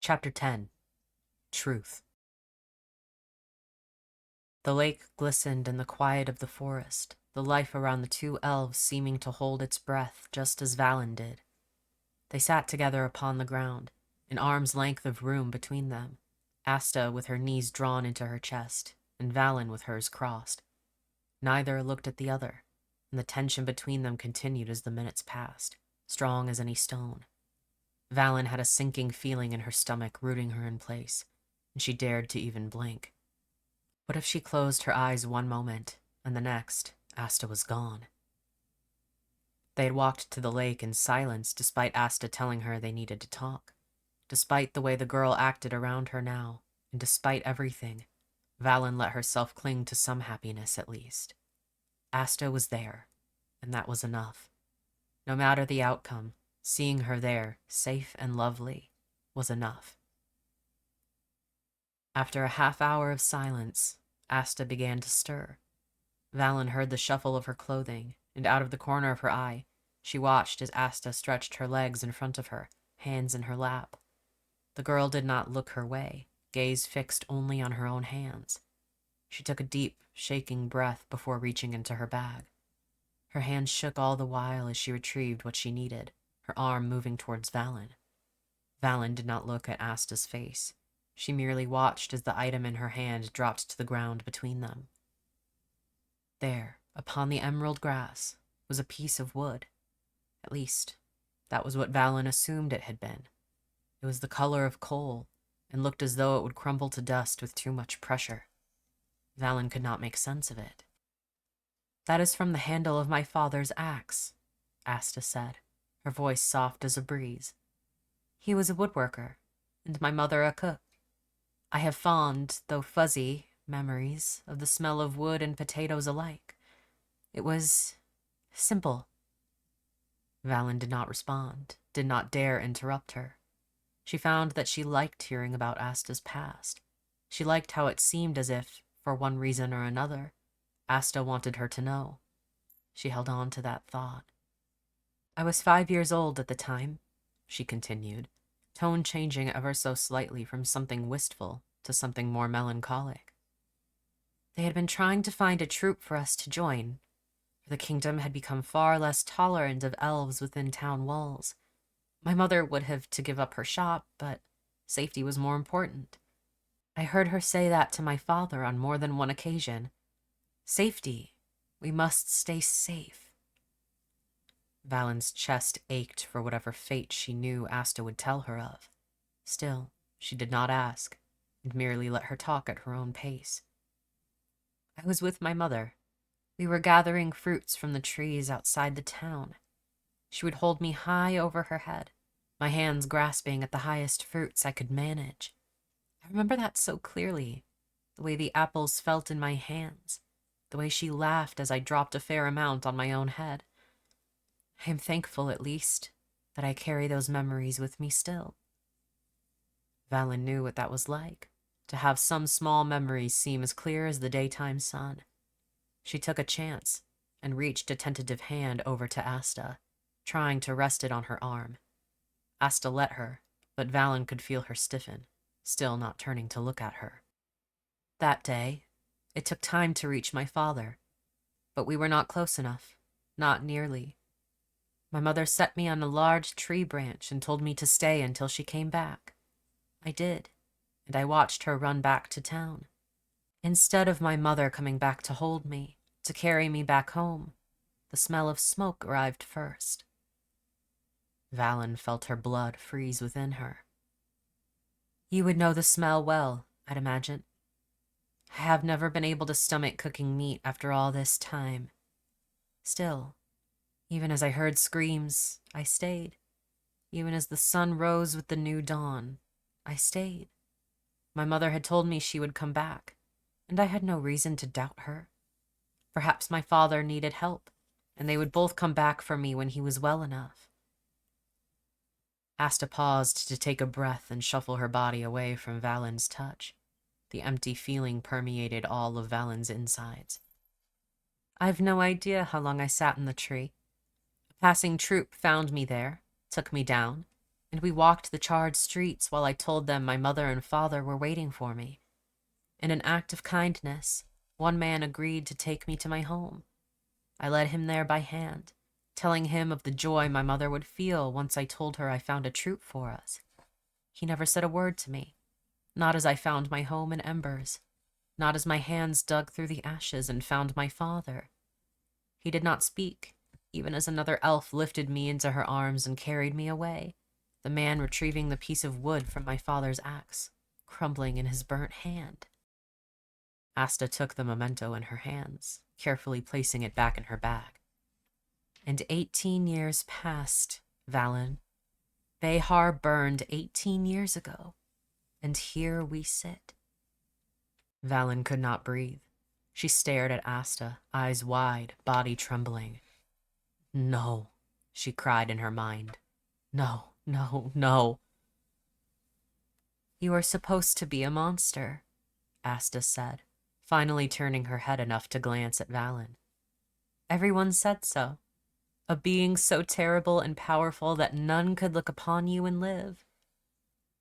Chapter 10. Truth. The lake glistened in the quiet of the forest, the life around the two elves seeming to hold its breath just as Valyn did. They sat together upon the ground, an arm's length of room between them, Asta with her knees drawn into her chest, and Valyn with hers crossed. Neither looked at the other, and the tension between them continued as the minutes passed, strong as any stone. Valyn had a sinking feeling in her stomach rooting her in place, and she dared to even blink. What if she closed her eyes one moment, and the next, Asta was gone? They had walked to the lake in silence despite Asta telling her they needed to talk. Despite the way the girl acted around her now, and despite everything, Valyn let herself cling to some happiness at least. Asta was there, and that was enough. No matter the outcome, seeing her there, safe and lovely, was enough. After a half-hour of silence, Asta began to stir. Valyn heard the shuffle of her clothing, and out of the corner of her eye, she watched as Asta stretched her legs in front of her, hands in her lap. The girl did not look her way, gaze fixed only on her own hands. She took a deep, shaking breath before reaching into her bag. Her hands shook all the while as she retrieved what she needed, her arm moving towards Valyn. Valyn did not look at Asta's face. She merely watched as the item in her hand dropped to the ground between them. There, upon the emerald grass, was a piece of wood. At least, that was what Valyn assumed it had been. It was the color of coal, and looked as though it would crumble to dust with too much pressure. Valyn could not make sense of it. "That is from the handle of my father's axe," Asta said, her voice soft as a breeze. "He was a woodworker, and my mother a cook. I have fond, though fuzzy, memories of the smell of wood and potatoes alike. It was simple." Valyn did not respond, did not dare interrupt her. She found that she liked hearing about Asta's past. She liked how it seemed as if, for one reason or another, Asta wanted her to know. She held on to that thought. "I was 5 years old at the time," she continued, tone changing ever so slightly from something wistful to something more melancholic. "They had been trying to find a troop for us to join, for the kingdom had become far less tolerant of elves within town walls. My mother would have to give up her shop, but safety was more important. I heard her say that to my father on more than one occasion. Safety. We must stay safe." Valyn's chest ached for whatever fate she knew Asta would tell her of. Still, she did not ask, and merely let her talk at her own pace. "I was with my mother. We were gathering fruits from the trees outside the town. She would hold me high over her head, my hands grasping at the highest fruits I could manage. I remember that so clearly, the way the apples felt in my hands, the way she laughed as I dropped a fair amount on my own head. I am thankful, at least, that I carry those memories with me still." Valyn knew what that was like, to have some small memories seem as clear as the daytime sun. She took a chance and reached a tentative hand over to Asta, trying to rest it on her arm. Asta let her, but Valyn could feel her stiffen, still not turning to look at her. "That day, it took time to reach my father, but we were not close enough, not nearly. My mother set me on a large tree branch and told me to stay until she came back. I did, and I watched her run back to town. Instead of my mother coming back to hold me, to carry me back home, the smell of smoke arrived first." Valyn felt her blood freeze within her. "You would know the smell well, I'd imagine. I have never been able to stomach cooking meat after all this time. Still, even as I heard screams, I stayed. Even as the sun rose with the new dawn, I stayed. My mother had told me she would come back, and I had no reason to doubt her. Perhaps my father needed help, and they would both come back for me when he was well enough." Asta paused to take a breath and shuffle her body away from Valyn's touch. The empty feeling permeated all of Valyn's insides. "I've no idea how long I sat in the tree. A passing troop found me there, took me down, and we walked the charred streets while I told them my mother and father were waiting for me. In an act of kindness, one man agreed to take me to my home. I led him there by hand, telling him of the joy my mother would feel once I told her I found a troop for us. He never said a word to me, not as I found my home in embers, not as my hands dug through the ashes and found my father. He did not speak, even as another elf lifted me into her arms and carried me away, the man retrieving the piece of wood from my father's axe, crumbling in his burnt hand. Asta took the memento in her hands, carefully placing it back in her bag. And 18 years passed, Valyn. Behar burned 18 years ago, and here we sit. Valyn could not breathe. She stared at Asta, eyes wide, body trembling. No, she cried in her mind. No, no, no. You are supposed to be a monster, Asta said, finally turning her head enough to glance at Valyn. Everyone said so. A being so terrible and powerful that none could look upon you and live.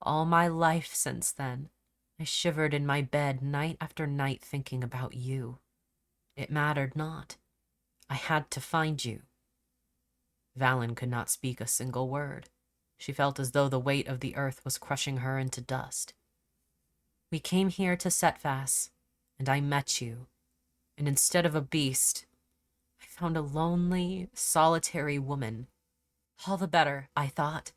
All my life since then, I shivered in my bed night after night thinking about you. It mattered not. I had to find you. Valyn could not speak a single word. She felt as though the weight of the earth was crushing her into dust. We came here to Setfas, and I met you, and instead of a beast, I found a lonely, solitary woman. All the better, I thought.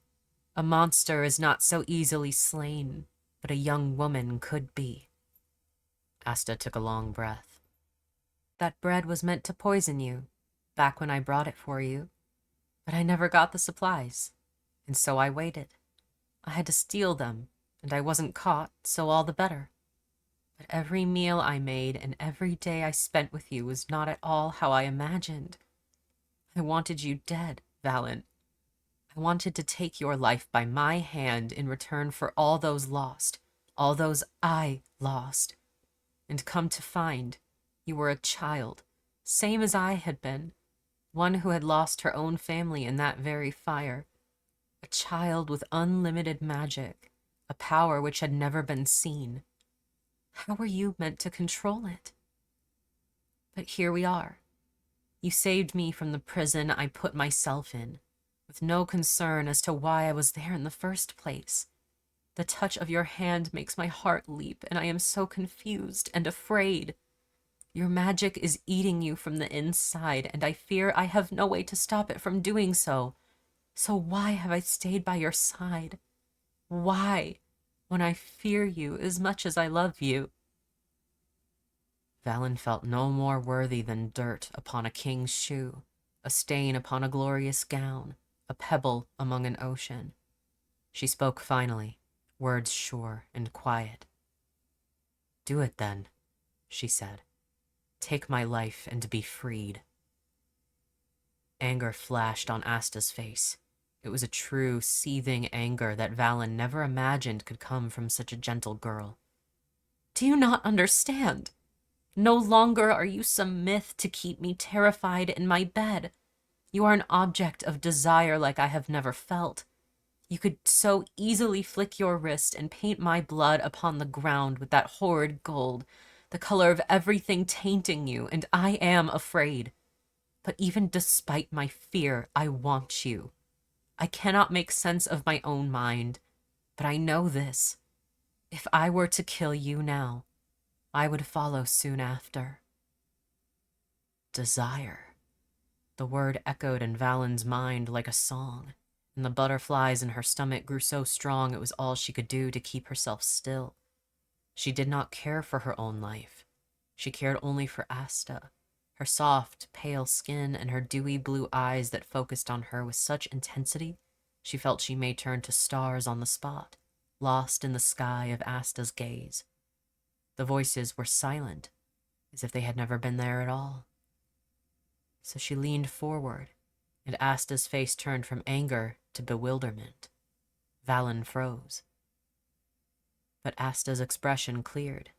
A monster is not so easily slain, but a young woman could be. Asta took a long breath. That bread was meant to poison you, back when I brought it for you, but I never got the supplies, and so I waited. I had to steal them, and I wasn't caught, so all the better. But every meal I made and every day I spent with you was not at all how I imagined. I wanted you dead, Valyn. I wanted to take your life by my hand in return for all those lost, all those I lost. And come to find, you were a child, same as I had been, one who had lost her own family in that very fire. A child with unlimited magic, a power which had never been seen. How were you meant to control it? But here we are. You saved me from the prison I put myself in, with no concern as to why I was there in the first place. The touch of your hand makes my heart leap, and I am so confused and afraid. Your magic is eating you from the inside, and I fear I have no way to stop it from doing so. So why have I stayed by your side? Why, when I fear you as much as I love you? Valyn felt no more worthy than dirt upon a king's shoe, a stain upon a glorious gown, a pebble among an ocean. She spoke finally, words sure and quiet. Do it then, she said. Take my life and be freed. Anger flashed on Asta's face. It was a true, seething anger that Valyn never imagined could come from such a gentle girl. Do you not understand? No longer are you some myth to keep me terrified in my bed. You are an object of desire like I have never felt. You could so easily flick your wrist and paint my blood upon the ground with that horrid gold, the color of everything tainting you, and I am afraid. But even despite my fear, I want you. I cannot make sense of my own mind, but I know this. If I were to kill you now, I would follow soon after. Desire. The word echoed in Valyn's mind like a song, and the butterflies in her stomach grew so strong it was all she could do to keep herself still. She did not care for her own life. She cared only for Asta, her soft, pale skin and her dewy blue eyes that focused on her with such intensity she felt she may turn to stars on the spot, lost in the sky of Asta's gaze. The voices were silent, as if they had never been there at all. So she leaned forward, and Asta's face turned from anger to bewilderment. Valyn froze. But Asta's expression cleared,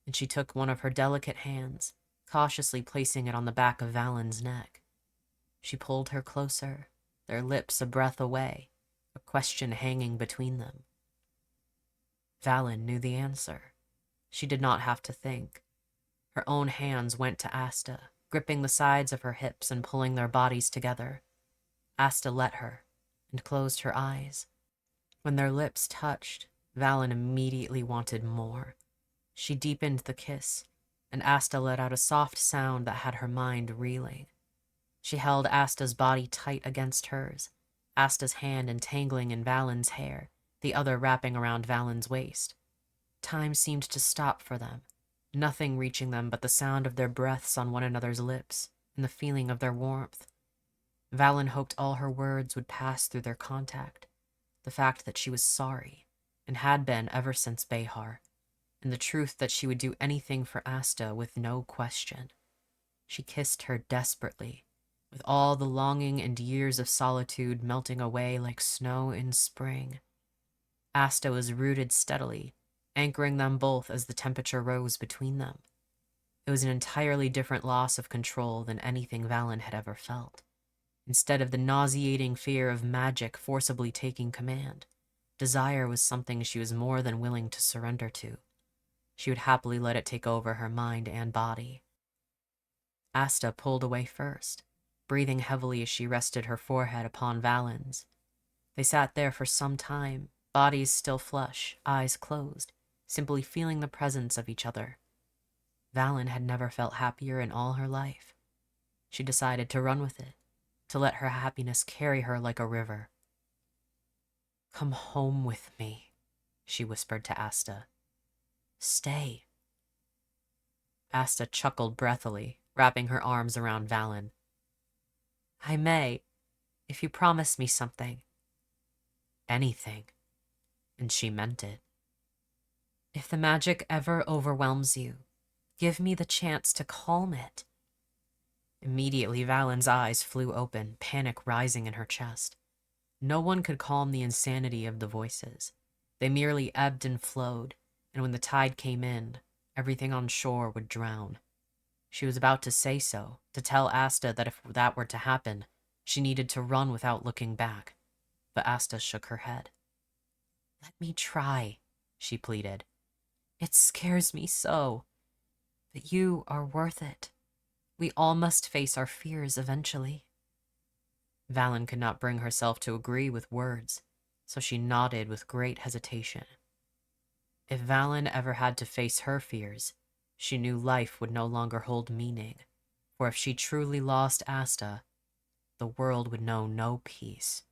and she took one of her delicate hands, cautiously placing it on the back of Valyn's neck. She pulled her closer, their lips a breath away, a question hanging between them. Valyn knew the answer. She did not have to think. Her own hands went to Asta, gripping the sides of her hips and pulling their bodies together. Asta let her and closed her eyes. When their lips touched, Valyn immediately wanted more. She deepened the kiss, and Asta let out a soft sound that had her mind reeling. She held Asta's body tight against hers, Asta's hand entangling in Valyn's hair, the other wrapping around Valyn's waist. Time seemed to stop for them, nothing reaching them but the sound of their breaths on one another's lips and the feeling of their warmth. Valyn hoped all her words would pass through their contact, the fact that she was sorry, and had been ever since Behar, and the truth that she would do anything for Asta with no question. She kissed her desperately, with all the longing and years of solitude melting away like snow in spring. Asta was rooted steadily, anchoring them both as the temperature rose between them. It was an entirely different loss of control than anything Valyn had ever felt. Instead of the nauseating fear of magic forcibly taking command, desire was something she was more than willing to surrender to. She would happily let it take over her mind and body. Asta pulled away first, breathing heavily as she rested her forehead upon Valyn's. They sat there for some time, bodies still flush, eyes closed, simply feeling the presence of each other. Valyn had never felt happier in all her life. She decided to run with it, to let her happiness carry her like a river. "Come home with me," she whispered to Asta. "Stay." Asta chuckled breathily, wrapping her arms around Valyn. "I may, if you promise me something." "Anything." And she meant it. "If the magic ever overwhelms you, give me the chance to calm it." Immediately, Valyn's eyes flew open, panic rising in her chest. No one could calm the insanity of the voices. They merely ebbed and flowed, and when the tide came in, everything on shore would drown. She was about to say so, to tell Asta that if that were to happen, she needed to run without looking back. But Asta shook her head. "Let me try," she pleaded. "It scares me so. But you are worth it. We all must face our fears eventually." Valyn could not bring herself to agree with words, so she nodded with great hesitation. If Valyn ever had to face her fears, she knew life would no longer hold meaning, for if she truly lost Asta, the world would know no peace.